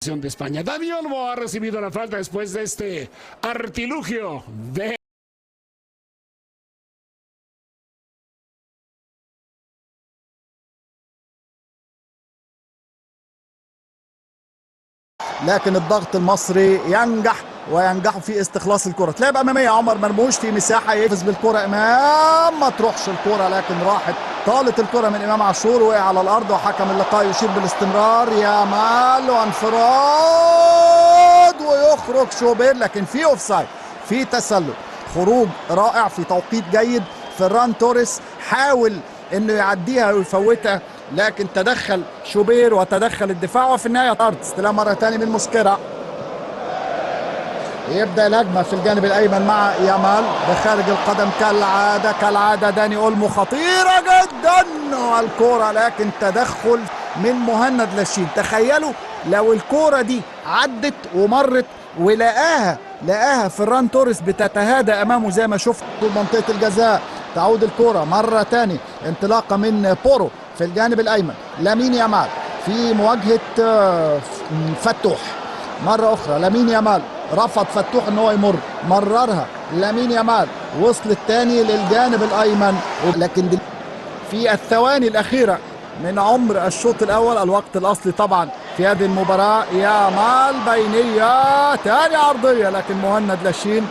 de España. Dani Olmo ha recibido la falta después de este artilugio de لكن الضغط المصري ينجح وينجح في استخلاص الكرة. تلعب اماميه عمر مرموش في مساحه يفز بالكرة امام، ما تروحش الكرة لكن راحت، طالت الكرة من امام عاشور، وقع على الارض وحكم اللقاء يشير بالاستمرار. يامال وانفراد ويخرج شوبير، لكن في اوفسايد، في تسلل، خروج رائع في توقيت جيد. فران توريس حاول انه يعديها ويفوتها، لكن تدخل شوبير وتدخل الدفاع، وفي النهايه طرد. استلام مره ثانيه من مسكيرا، يبدا الهجمه في الجانب الايمن مع يامال بخارج القدم كالعاده داني اولمو، خطيره جدا والكوره، لكن تدخل من مهند لاشين. تخيلوا لو الكوره دي عدت ومرت ولقاها فران توريس بتتهادى امامه زي ما شفت طول منطقه الجزاء. تعود الكوره مره ثانيه انطلاقه من بورو في الجانب الايمن، لامين يامال في مواجهه فتوح. مره اخرى لامين يامال رفض فتوح ان هو يمر، مررها لامين يامال، وصلت تاني للجانب الايمن، لكن في الثواني الاخيره من عمر الشوط الاول، الوقت الاصلي طبعا في هذه المباراه. يامال بينيه تاني عرضيه، لكن مهند لاشين